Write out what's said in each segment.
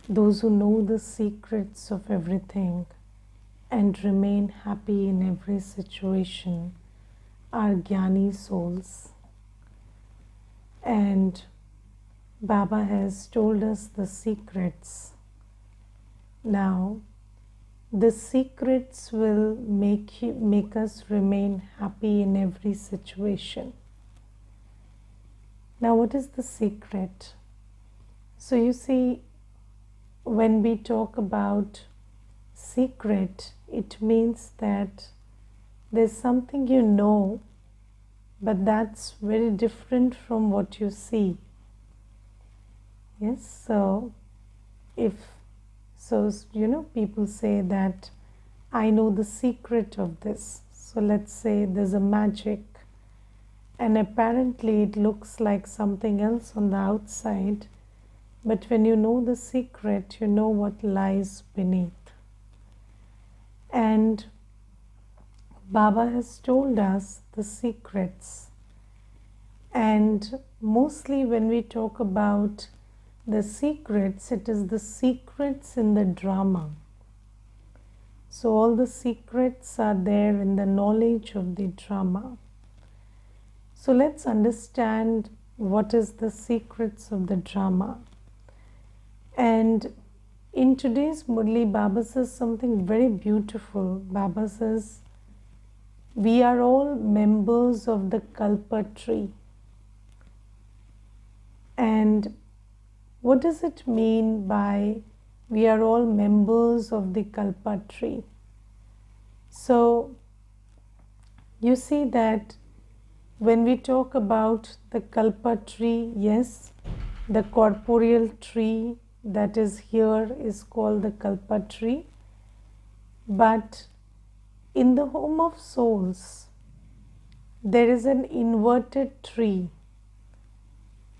those who know the secrets of everything and remain happy in every situation are Jnani souls. And Baba has told us the secrets. Now, the secrets will make us remain happy in every situation. Now, what is the secret? So you see, when we talk about secret, it means that there's something you know, but that's very different from what you see. Yes, so people say that I know the secret of this. So let's say there's a magic, and apparently it looks like something else on the outside, but when you know the secret, you know what lies beneath. And Baba has told us the secrets. And mostly when we talk about the secrets, it is the secrets in the drama. So all the secrets are there in the knowledge of the drama. So let's understand what is the secrets of the drama. And in today's Murli, Baba says something very beautiful. Baba says, we are all members of the Kalpa tree. And what does it mean by we are all members of the Kalpa tree? So you see that when we talk about the Kalpa tree, yes, the corporeal tree that is here is called the Kalpa tree. But in the home of souls, there is an inverted tree.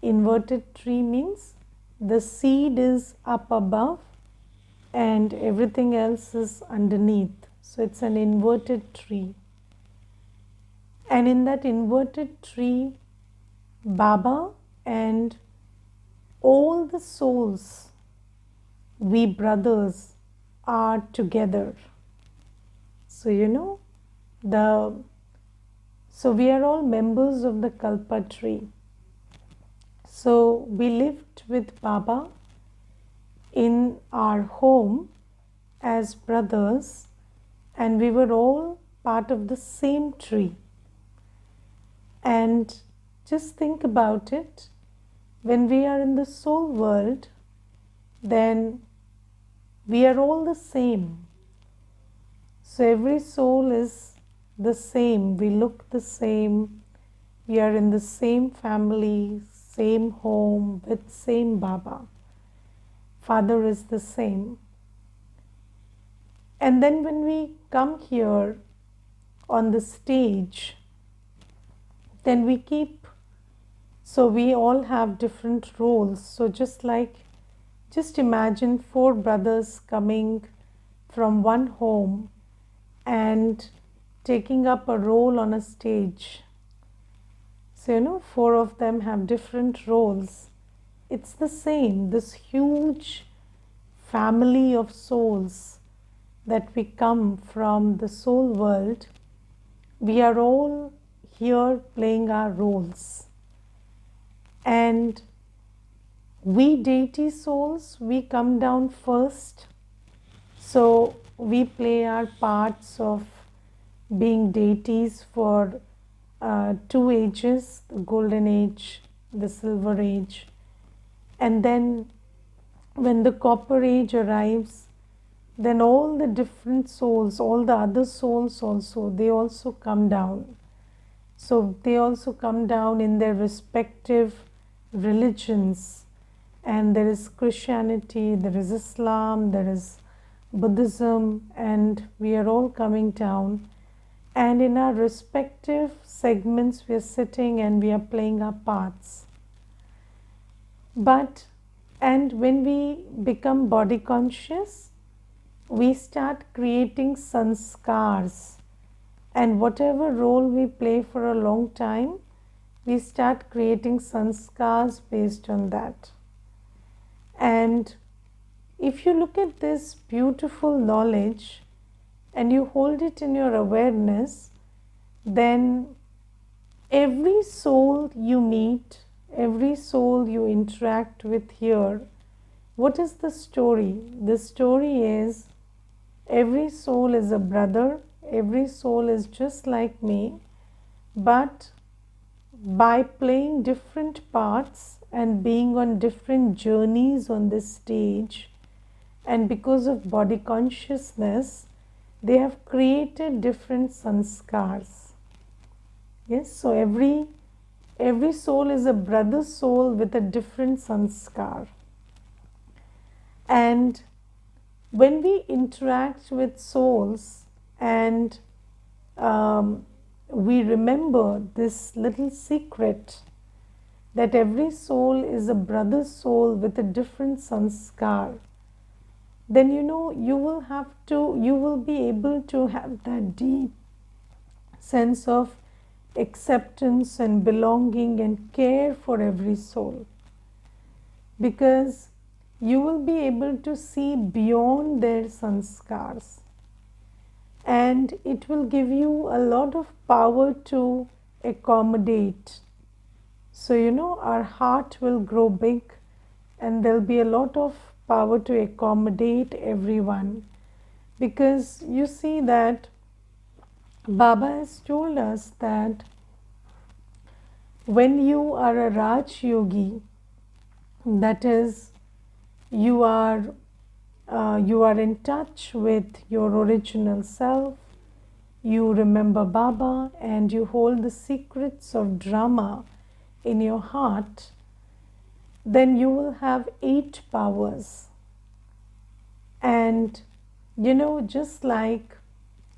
Inverted tree means the seed is up above and everything else is underneath. So it's an inverted tree. And in that inverted tree, Baba and all the souls, we brothers, are together. So so we are all members of the Kalpa tree. So we lived with Baba in our home as brothers, and we were all part of the same tree. And just think about it, when we are in the soul world, then we are all the same. So every soul is the same, we look the same, we are in the same family, same home, with same Baba. Father is the same. And then when we come here on the stage, then so we all have different roles. So just imagine 4 brothers coming from one home and taking up a role on a stage. So 4 of them have different roles. It's the same, this huge family of souls that we come from the soul world. We are all here playing our roles. And we deity souls, we come down first. So we play our parts of being deities for 2 ages, the golden age, the silver age. And then when the copper age arrives, then all the different souls, all the other souls also, they also come down. So they also come down in their respective religions. And there is Christianity, there is Islam, there is Buddhism, and we are all coming down. And in our respective segments, we are sitting and we are playing our parts. And when we become body conscious, we start creating sanskars. And whatever role we play for a long time, we start creating sanskars based on that. And if you look at this beautiful knowledge and you hold it in your awareness, then every soul you meet, every soul you interact with here, what is the story? The story is every soul is a brother, every soul is just like me, but by playing different parts and being on different journeys on this stage, and because of body consciousness, they have created different sanskars. Yes, so every soul is a brother soul with a different sanskar. And when we interact with souls and we remember this little secret that every soul is a brother soul with a different sanskar, then you will be able to have that deep sense of acceptance and belonging and care for every soul, because you will be able to see beyond their sanskars, and it will give you a lot of power to accommodate. So our heart will grow big and there'll be a lot of power to accommodate everyone, because you see that Baba has told us that when you are a Raj Yogi, that is, you are in touch with your original self, you remember Baba and you hold the secrets of drama in your heart, then you will have 8 powers. And just like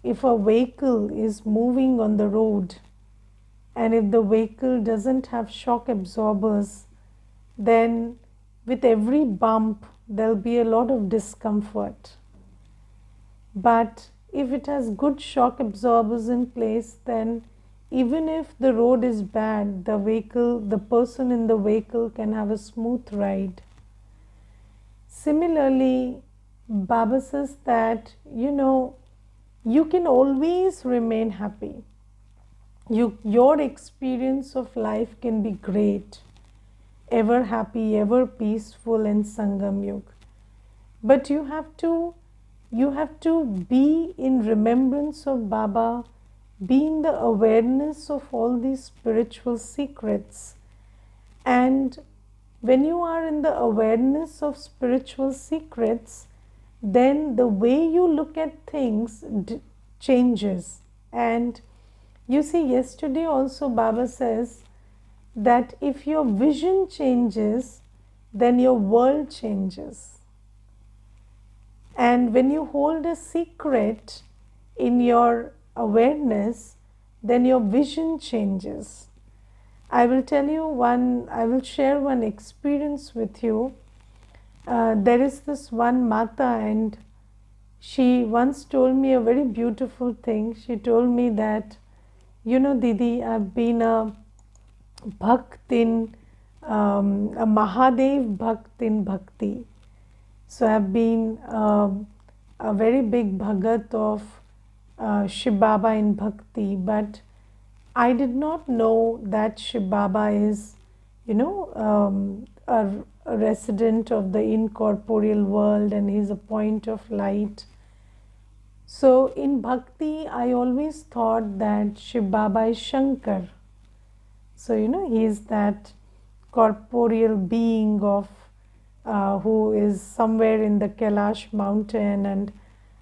if a vehicle is moving on the road, and if the vehicle doesn't have shock absorbers, then with every bump there'll be a lot of discomfort. But if it has good shock absorbers in place, then even if the road is bad, the person in the vehicle can have a smooth ride. Similarly, Baba says that you can always remain happy. Your experience of life can be great, ever happy, ever peaceful in Sangam Yuga. But you have to be in remembrance of Baba, be in the awareness of all these spiritual secrets. And when you are in the awareness of spiritual secrets, then the way you look at things changes. And you see, yesterday also Baba says that if your vision changes, then your world changes. And when you hold a secret in your awareness, then your vision changes. I will share one experience with you. There is this one Mata, and she once told me a very beautiful thing. She told me that, Didi, I've been a Bhakt in, a Mahadev Bhakt in Bhakti. So I've been a very big Bhagat of Shiv Baba in Bhakti, but I did not know that Shiv Baba is, a resident of the incorporeal world and he's a point of light. So in Bhakti, I always thought that Shiv Baba is Shankar. So, he is that corporeal being of who is somewhere in the Kailash mountain, and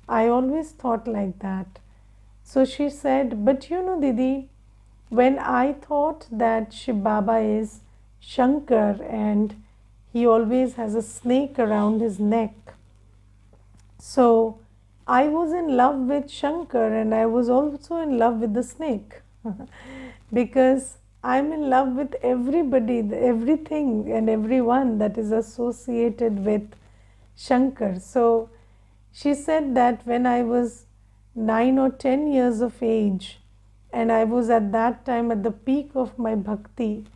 I always thought like that. So she said, but Didi, when I thought that Shiv Baba is Shankar and he always has a snake around his neck, so I was in love with Shankar and I was also in love with the snake because I'm in love with everybody, everything and everyone that is associated with Shankar. So she said that when I was 9 or 10 years of age, and I was at that time at the peak of my bhakti,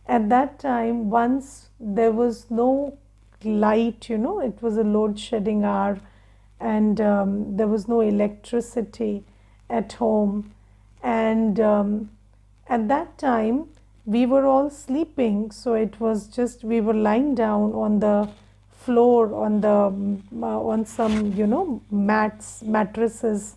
at that time, once there was no light, it was a load shedding hour, and there was no electricity at home. And at that time, we were all sleeping, so it was just we were lying down on the floor, on some mattresses.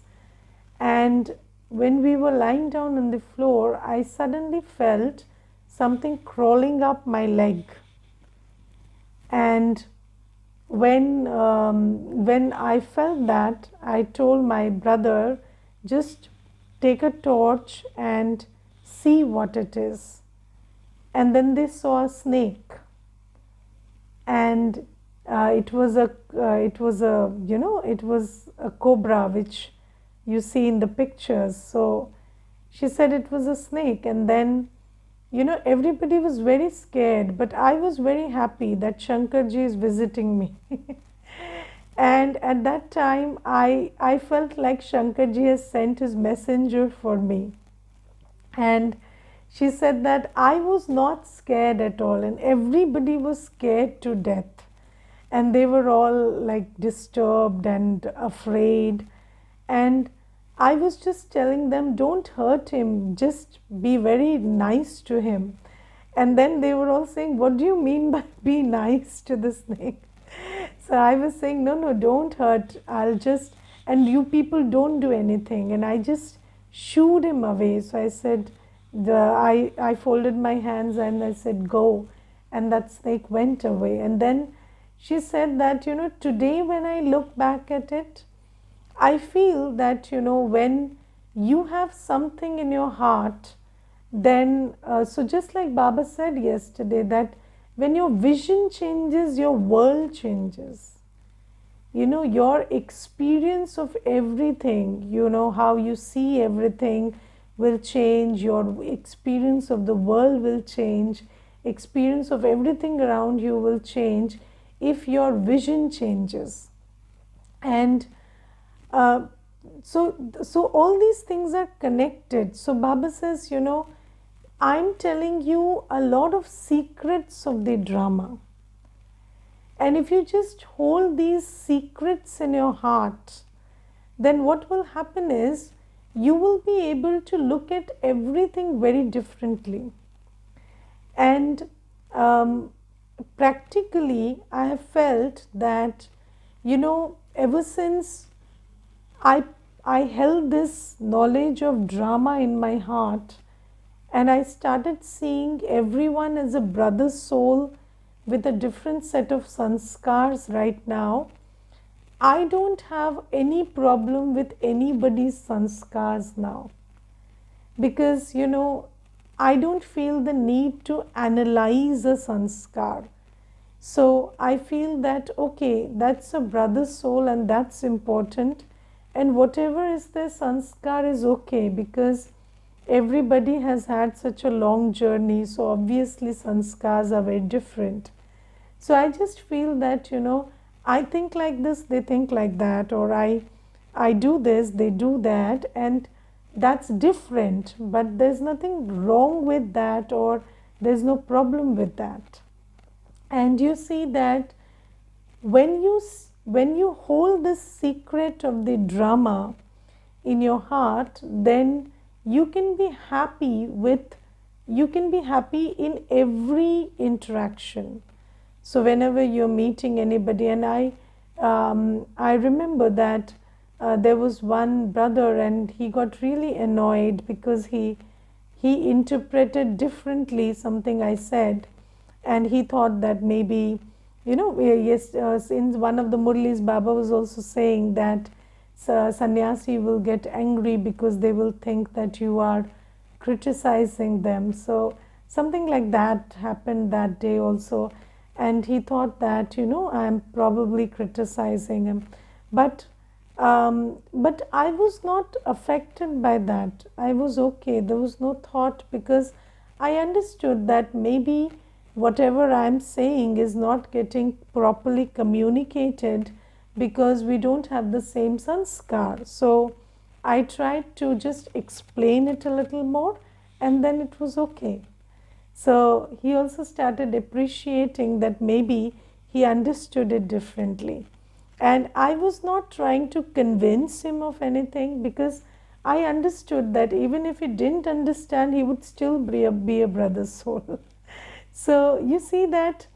And when we were lying down on the floor, I suddenly felt something crawling up my leg. And when I felt that, I told my brother, just take a torch and see what it is. And then they saw a snake, and it was a cobra, which you see in the pictures. So she said it was a snake, and then everybody was very scared, but I was very happy that Shankarji is visiting me. And at that time, I felt like Shankarji has sent his messenger for me. And she said that I was not scared at all, and everybody was scared to death. And they were all like disturbed and afraid. And I was just telling them, don't hurt him, just be very nice to him. And then they were all saying, what do you mean by be nice to the snake? So I was saying, no, don't hurt. And you people don't do anything. And I just shooed him away. So I said, I folded my hands and I said, go. And that snake went away. And then she said that, today when I look back at it, I feel that, when you have something in your heart, then, so just like Baba said yesterday, that when your vision changes, your world changes. Your experience of everything, how you see everything will change, your experience of the world will change, experience of everything around you will change if your vision changes. And so all these things are connected. So Baba says, I'm telling you a lot of secrets of the drama. And if you just hold these secrets in your heart, then what will happen is you will be able to look at everything very differently. And practically, I have felt that, ever since I held this knowledge of drama in my heart, and I started seeing everyone as a brother soul with a different set of sanskars right now, I don't have any problem with anybody's sanskars now. Because, I don't feel the need to analyze a sanskar. So I feel that, okay, that's a brother soul and that's important. And whatever is their sanskar is okay, because everybody has had such a long journey. So obviously sanskars are very different. So I just feel that, I think like this, they think like that, or I do this, they do that, and that's different, but there's nothing wrong with that, or there's no problem with that. And you see that when you hold this secret of the drama in your heart, then you can be happy in every interaction. So whenever you're meeting anybody, and I remember that there was one brother, and he got really annoyed because he interpreted differently something I said, and he thought that maybe, yes, in one of the Murlis, Baba was also saying that sannyasi will get angry because they will think that you are criticizing them. So something like that happened that day also. And he thought that, I'm probably criticizing him. But I was not affected by that. I was okay. There was no thought, because I understood that maybe whatever I'm saying is not getting properly communicated because we don't have the same sanskar. So I tried to just explain it a little more, and then it was okay. So he also started appreciating that maybe he understood it differently. And I was not trying to convince him of anything, because I understood that even if he didn't understand, he would still be a brother's soul. So you see that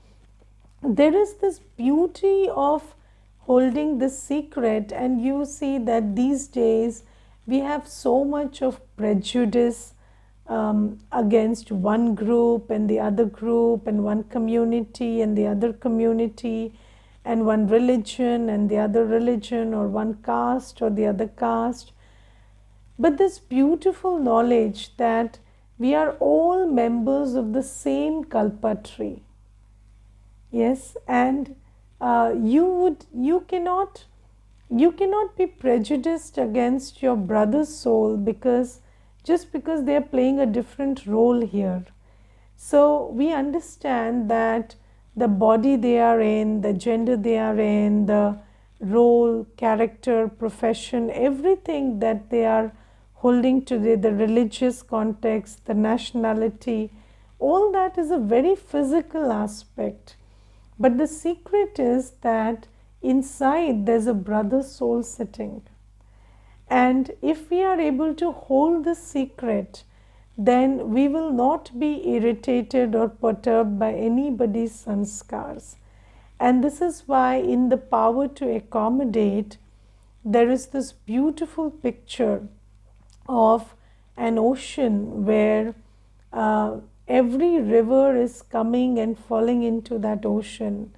there is this beauty of holding this secret, and you see that these days we have so much of prejudice against one group and the other group, and one community and the other community, and one religion and the other religion, or one caste or the other caste. But this beautiful knowledge that we are all members of the same kalpa tree. Yes, and you cannot be prejudiced against your brother's soul, because just because they are playing a different role here. So we understand that the body they are in, the gender they are in, the role, character, profession, everything that they are holding today, the religious context, the nationality, all that is a very physical aspect. But the secret is that inside there's a brother soul sitting. And if we are able to hold the secret, then we will not be irritated or perturbed by anybody's sanskars. And this is why in the power to accommodate, there is this beautiful picture of an ocean where every river is coming and falling into that ocean,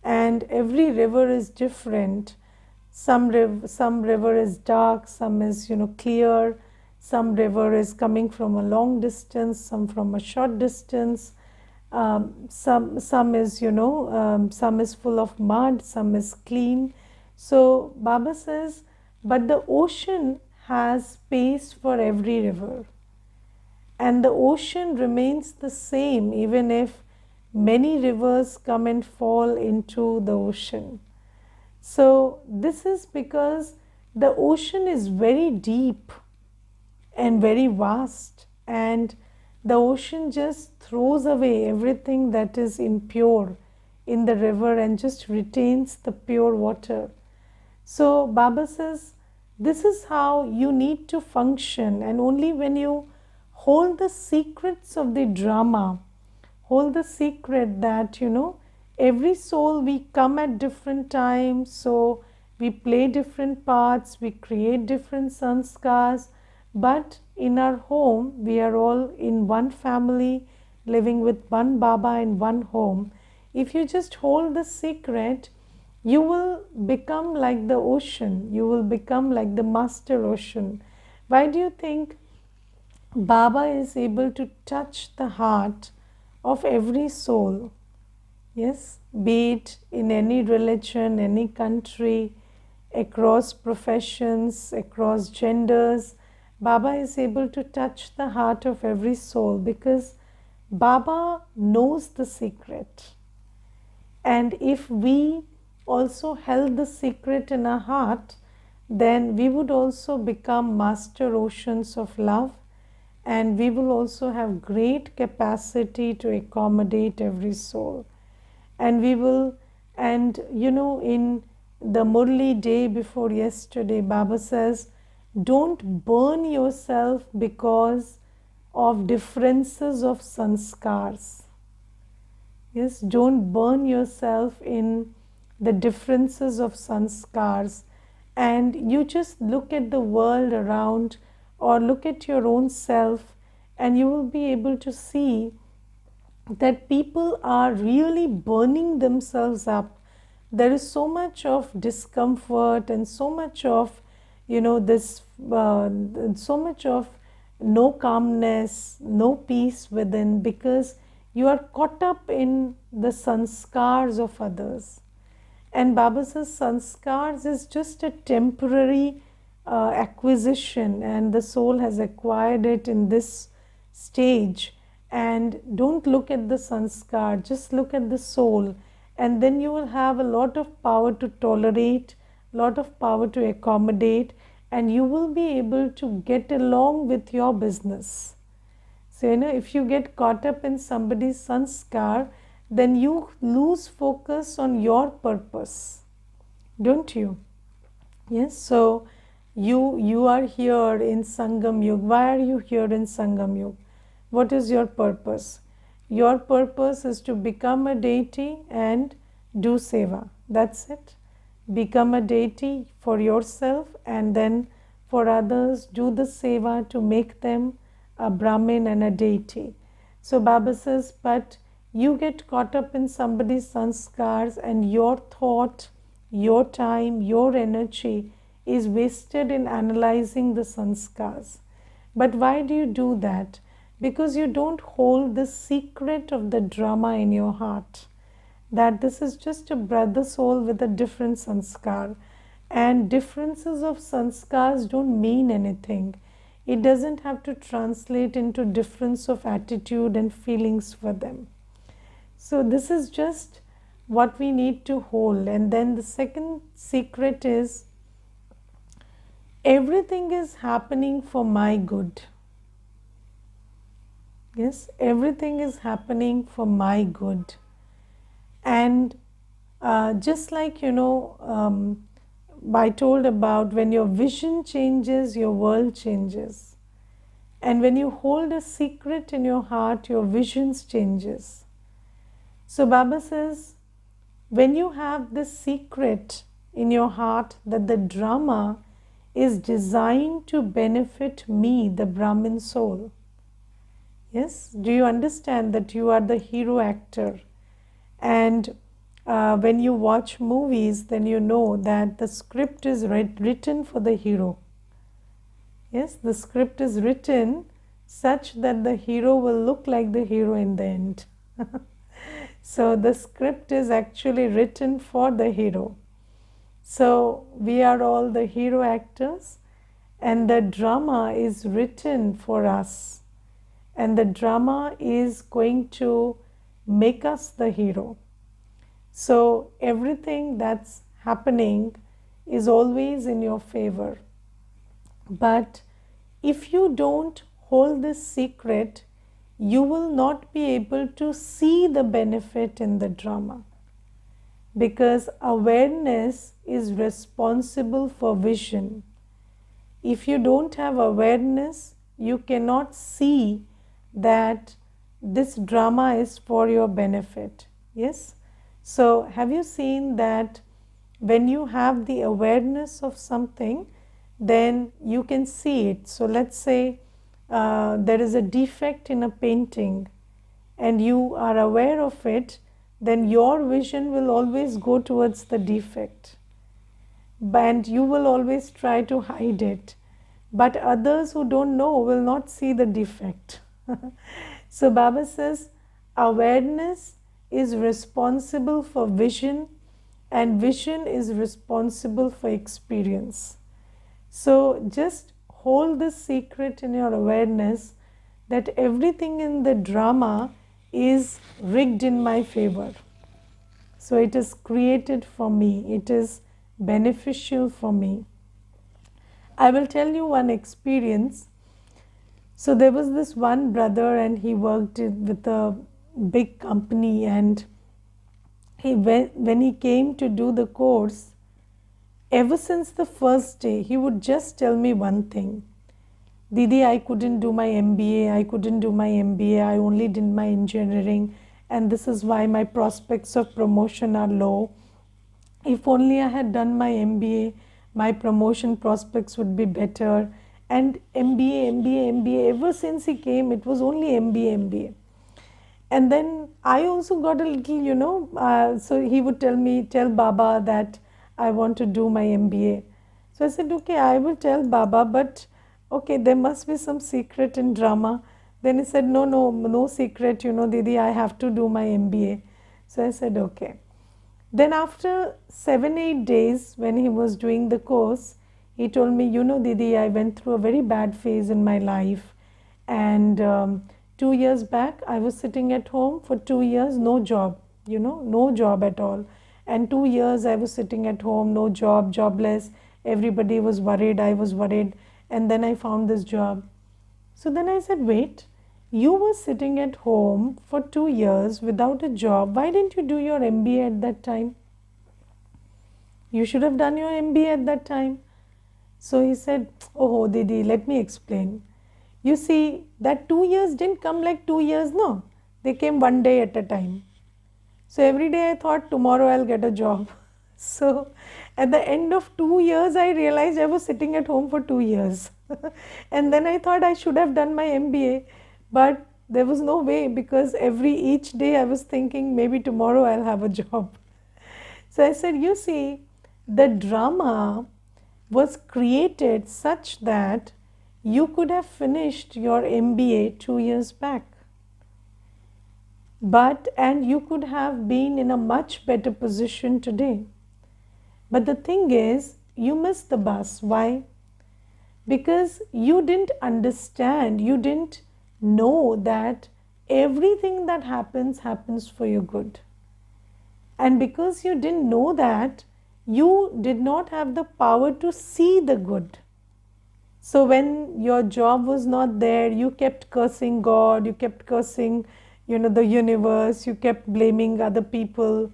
and every river is different. Some river is dark, some is clear, some river is coming from a long distance, some from a short distance, some is some is full of mud, some is clean. So Baba says, but the ocean has space for every river, and the ocean remains the same even if many rivers come and fall into the ocean. So this is because the ocean is very deep and very vast, and the ocean just throws away everything that is impure in the river and just retains the pure water. So Baba says, this is how you need to function, and only when you hold the secrets of the drama, hold the secret that every soul, we come at different times, so we play different parts, we create different sanskars, but in our home we are all in one family, living with one Baba in one home. If you just hold the secret, you will become like the ocean, you will become like the master ocean. Why do you think Baba is able to touch the heart of every soul? Yes, be it in any religion, any country, across professions, across genders, Baba is able to touch the heart of every soul, because Baba knows the secret. And if we also held the secret in our heart, then we would also become master oceans of love, and we will also have great capacity to accommodate every soul. And we will, and in the Murli day before yesterday, Baba says, don't burn yourself because of differences of sanskars. Yes, don't burn yourself in the differences of sanskars, and you just look at the world around or look at your own self, and you will be able to see that people are really burning themselves up. There is so much of discomfort and so much of this so much of no calmness, no peace within, because you are caught up in the sanskars of others. And Baba says sanskars is just a temporary acquisition, and the soul has acquired it in this stage. And don't look at the sanskar, just look at the soul, and then you will have a lot of power to tolerate, lot of power to accommodate, and you will be able to get along with your business. So if you get caught up in somebody's sanskar, then you lose focus on your purpose, don't you? Yes, so you are here in Sangam Yug. Why are you here in Sangam Yug? What is your purpose? Your purpose is to become a deity and do seva. That's it. Become a deity for yourself and then for others, do the seva to make them a Brahmin and a deity. So Baba says, but you get caught up in somebody's sanskars and your thought, your time, your energy is wasted in analyzing the sanskars. But why do you do that? Because you don't hold the secret of the drama in your heart, that this is just a brother soul with a different sanskar, and differences of sanskars don't mean anything. It doesn't have to translate into difference of attitude and feelings for them. So this is just what we need to hold. And then the second secret is, everything is happening for my good. Yes, everything is happening for my good. And just like, I told about, when your vision changes, your world changes. And when you hold a secret in your heart, your visions changes. So Baba says, when you have this secret in your heart that the drama is designed to benefit me, the Brahmin soul. Yes, do you understand that you are the hero actor? And when you watch movies, then you know that the script is written for the hero. Yes, the script is written such that the hero will look like the hero in the end. So the script is actually written for the hero. So we are all the hero actors, and the drama is written for us. And the drama is going to make us the hero. So everything that's happening is always in your favor. But if you don't hold this secret, you will not be able to see the benefit in the drama. Because awareness is responsible for vision. If you don't have awareness, you cannot see that this drama is for your benefit. Yes? So have you seen that when you have the awareness of something, then you can see it. So let's say there is a defect in a painting and you are aware of it, then your vision will always go towards the defect. And you will always try to hide it. But others who don't know will not see the defect. So Baba says, awareness is responsible for vision, and vision is responsible for experience. So just hold this secret in your awareness that everything in the drama is rigged in my favor. So it is created for me. It is beneficial for me. I will tell you one experience. So there was this one brother and he worked with a big company, and when he came to do the course, ever since the first day, he would just tell me one thing. Didi, I couldn't do my MBA, I only did my engineering, and this is why my prospects of promotion are low. If only I had done my MBA, my promotion prospects would be better. And MBA, ever since he came, it was only MBA. And then I also got a little, so he would tell Baba that I want to do my MBA. So I said, okay, I will tell Baba, but okay, there must be some secret in drama. Then he said, no secret, Didi, I have to do my MBA. So I said, okay. Then after 7-8 days, when he was doing the course, he told me, Didi, I went through a very bad phase in my life. And 2 years back, I was sitting at home for 2 years, no job, no job at all. And 2 years I was sitting at home, no job, jobless. Everybody was worried, I was worried. And then I found this job. So then I said, wait, you were sitting at home for 2 years without a job. Why didn't you do your MBA at that time? You should have done your MBA at that time. So he said, oh, Didi, let me explain. You see, that 2 years didn't come like 2 years, no. They came one day at a time. So every day I thought, tomorrow I'll get a job. So at the end of 2 years, I realized I was sitting at home for 2 years. And then I thought I should have done my MBA. But there was no way, because each day I was thinking, maybe tomorrow I'll have a job. So I said, you see, the drama was created such that you could have finished your MBA 2 years back. And you could have been in a much better position today. But the thing is, you missed the bus. Why? Because you didn't understand, you didn't know that everything that happens for your good. And because you didn't know that, you did not have the power to see the good. So when your job was not there, you kept cursing God, you kept cursing, the universe, you kept blaming other people.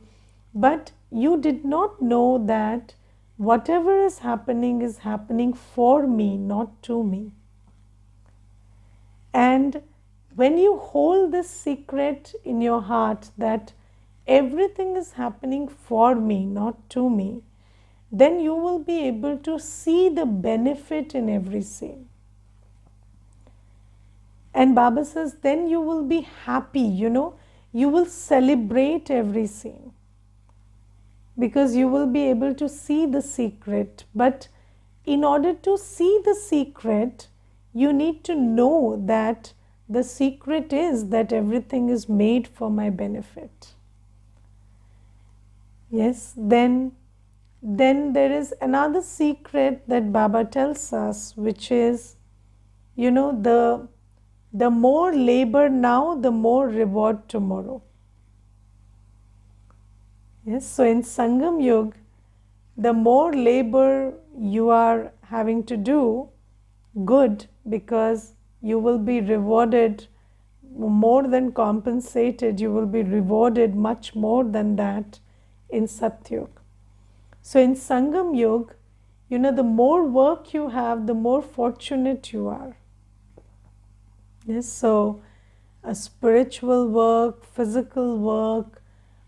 But you did not know that whatever is happening for me, not to me. And when you hold this secret in your heart that everything is happening for me, not to me, then you will be able to see the benefit in every scene. And Baba says, then you will be happy, you will celebrate every scene. Because you will be able to see the secret. But in order to see the secret, you need to know that the secret is that everything is made for my benefit. Yes, then there is another secret that Baba tells us, which is, the more labor now, the more reward tomorrow. Yes, so in Sangam Yuga, the more labor you are having to do, good, because you will be rewarded more than compensated, you will be rewarded much more than that in Satyug. So in Sangam Yuga, the more work you have, the more fortunate you are. Yes, so a spiritual work, physical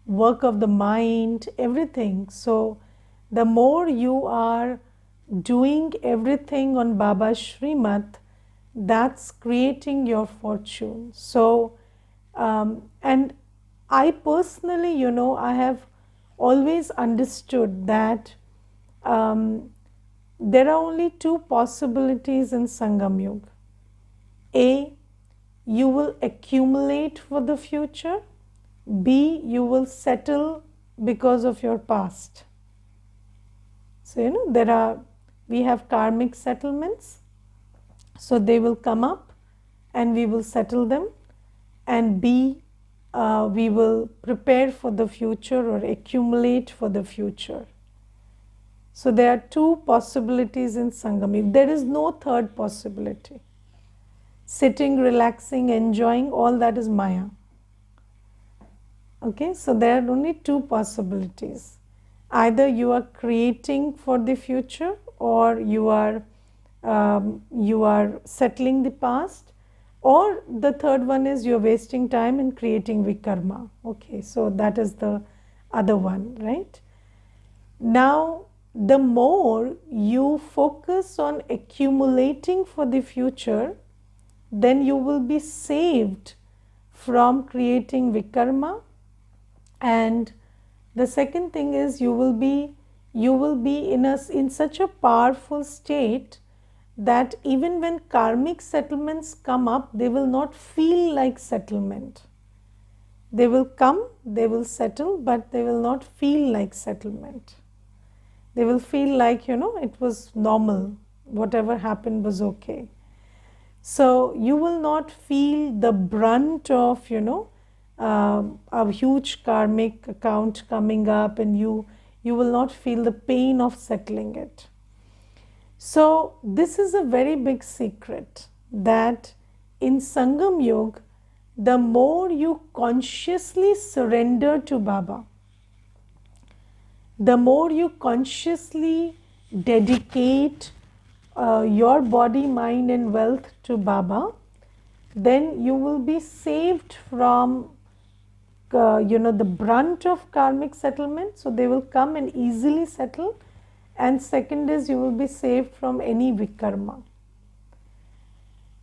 work of the mind, everything. So the more you are doing everything on Baba's Srimad, that's creating your fortune. So, and I personally, I have always understood that there are only two possibilities in Sangam Yuga. A, you will accumulate for the future. B, you will settle because of your past. So, we have karmic settlements. So they will come up and we will settle them. And B, we will prepare for the future or accumulate for the future. So there are two possibilities in Sangam Yuga. There is no third possibility. Sitting, relaxing, enjoying, all that is Maya. Okay, so there are only two possibilities. Either you are creating for the future, or you are settling the past, or the third one is you're wasting time in creating vikarma. Okay, so that is the other one, right? Now, the more you focus on accumulating for the future, then you will be saved from creating vikarma. And the second thing is you will be in such a powerful state that even when karmic settlements come up, they will not feel like settlement. They will come, they will settle, but they will not feel like settlement. They will feel like, it was normal. Whatever happened was okay. So you will not feel the brunt of, a huge karmic account coming up, and you will not feel the pain of settling it. So this is a very big secret, that in Sangam Yoga, the more you consciously surrender to Baba, the more you consciously dedicate your body, mind and wealth to Baba, then you will be saved from the brunt of karmic settlement. So they will come and easily settle. And second is, you will be saved from any vikarma.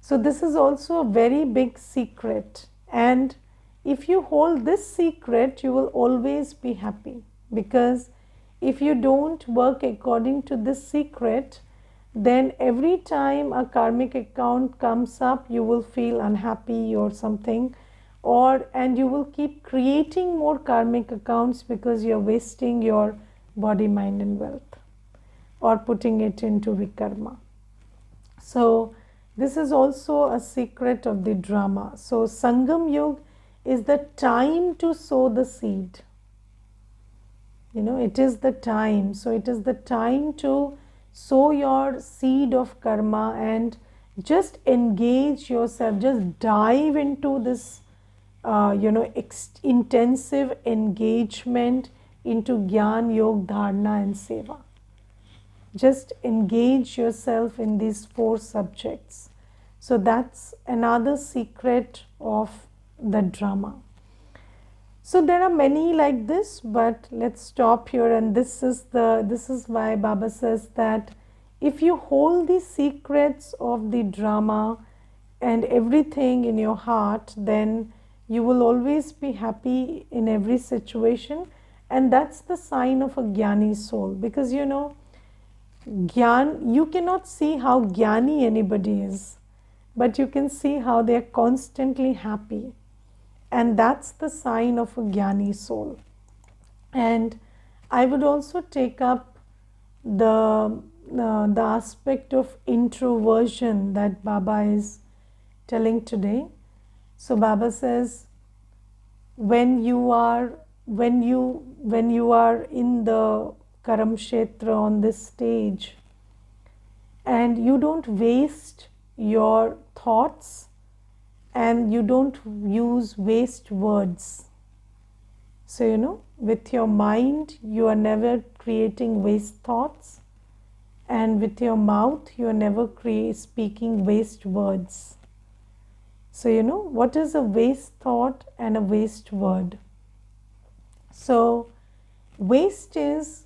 So this is also a very big secret, and if you hold this secret, you will always be happy, because if you don't work according to this secret, then every time a karmic account comes up, you will feel unhappy or something, and you will keep creating more karmic accounts because you're wasting your body, mind and wealth, or putting it into vikarma. So this is also a secret of the drama. So Sangam Yuga is the time to sow the seed. It is the time. So it is the time to sow your seed of karma and just engage yourself, just dive into this, intensive engagement into Gyan, Yoga, Dharana and Seva. Just engage yourself in these 4 subjects. So that's another secret of the drama. So there are many like this, but let's stop here. And this is why Baba says that if you hold the secrets of the drama and everything in your heart, then you will always be happy in every situation. And that's the sign of a Jnani soul, because Gyan, you cannot see how Jnani anybody is, but you can see how they are constantly happy. And that's the sign of a Jnani soul. And I would also take up the aspect of introversion that Baba is telling today. So Baba says, when you are in the Karam Kshetra on this stage, and you don't waste your thoughts and you don't use waste words. So with your mind you are never creating waste thoughts, and with your mouth you are never speaking waste words. So what is a waste thought and a waste word? So waste is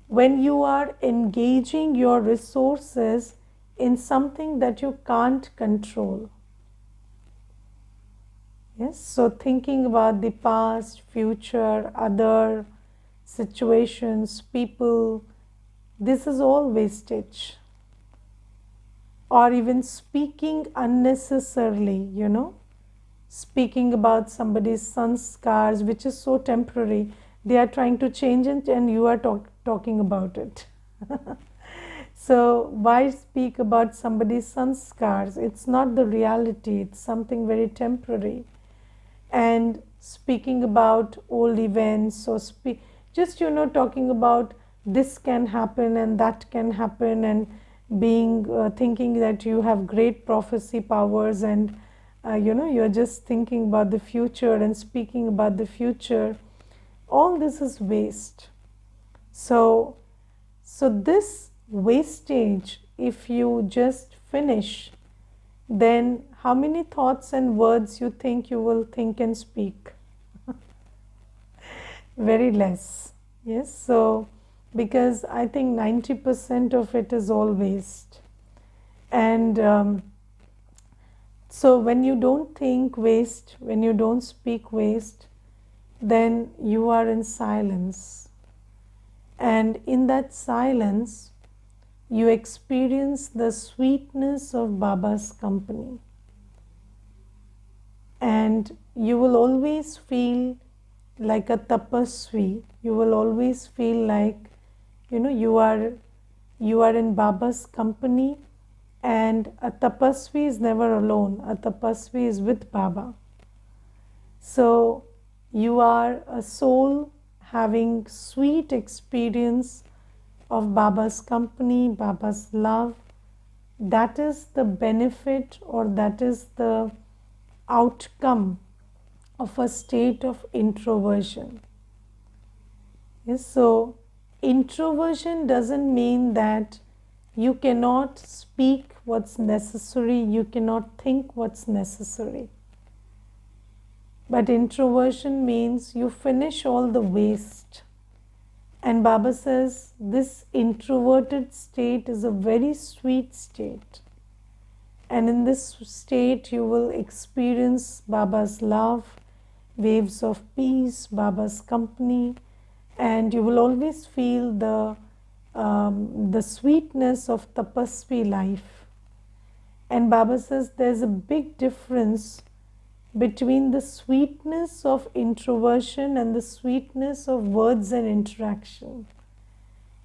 when you are engaging your resources in something that you can't control. Yes, so thinking about the past, future, other situations, people, this is all wastage. Or even speaking unnecessarily, speaking about somebody's sanskars, which is so temporary. They are trying to change it and you are talking about it. So why speak about somebody's sanskars? It's not the reality, it's something very temporary. And speaking about old events, or just talking about this can happen and that can happen, and thinking that you have great prophecy powers, and you're just thinking about the future and speaking about the future. All this is waste. So this wastage, if you just finish, then how many thoughts and words you think you will think and speak? Very less. Yes, so because I think 90% of it is all waste. And so when you don't think waste, when you don't speak waste, then you are in silence. And in that silence, you experience the sweetness of Baba's company. And you will always feel like a tapasvi. You will always feel like, you are in Baba's company, and a tapasvi is never alone. A tapasvi is with Baba. So you are a soul having sweet experience of Baba's company, Baba's love, that is the benefit, or that is the outcome of a state of introversion. Yes, so introversion doesn't mean that you cannot speak what's necessary, you cannot think what's necessary. But introversion means you finish all the waste. And Baba says this introverted state is a very sweet state. And in this state, you will experience Baba's love, waves of peace, Baba's company, and you will always feel the sweetness of tapasvi life. And Baba says there's a big difference between the sweetness of introversion and the sweetness of words and interaction.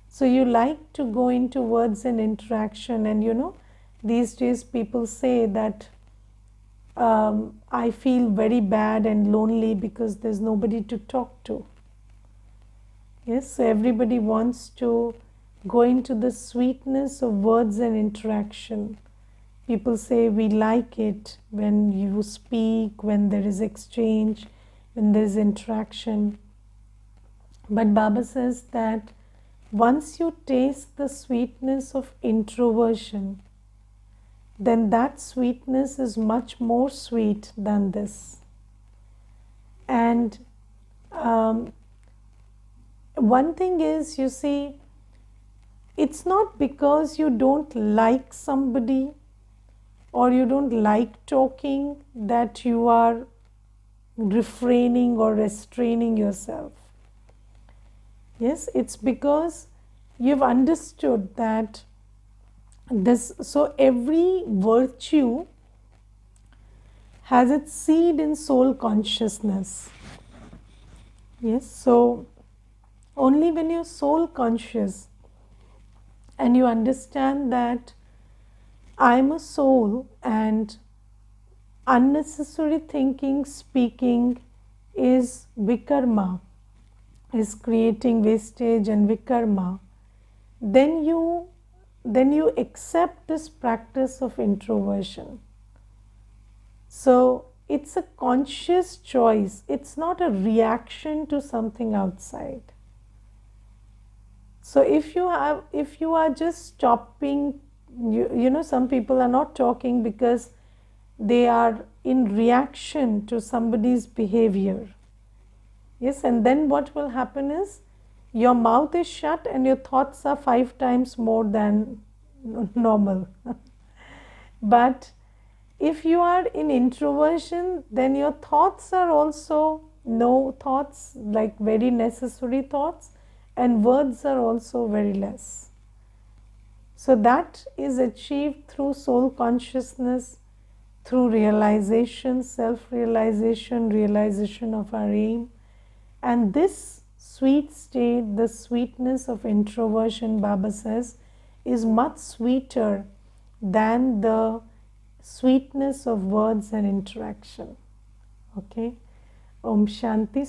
So you like to go into words and interaction, and you know, these days people say that I feel very bad and lonely because there's nobody to talk to. Yes, so everybody wants to go into the sweetness of words and interaction. People say we like it when you speak, when there is exchange, when there is interaction. But Baba says that once you taste the sweetness of introversion, then that sweetness is much more sweet than this. And one thing is, you see, it's not because you don't like somebody or you don't like talking that you are refraining or restraining yourself. Yes, it's because you've understood that this, so every virtue has its seed in soul consciousness. Yes, so only when you're soul conscious and you understand that I'm a soul and unnecessary thinking, speaking is vikarma, is creating wastage and vikarma, then you accept this practice of introversion. So it's a conscious choice. It's not a reaction to something outside. So if you are just stopping, you know, some people are not talking because they are in reaction to somebody's behavior. Yes, and then what will happen is your mouth is shut and your thoughts are 5 times more than normal. But if you are in introversion, then your thoughts are also no thoughts, like very necessary thoughts, and words are also very less. So that is achieved through soul consciousness, through realization, self-realization, realization of our aim. And this sweet state, the sweetness of introversion, Baba says, is much sweeter than the sweetness of words and interaction. Okay. Om Shanti.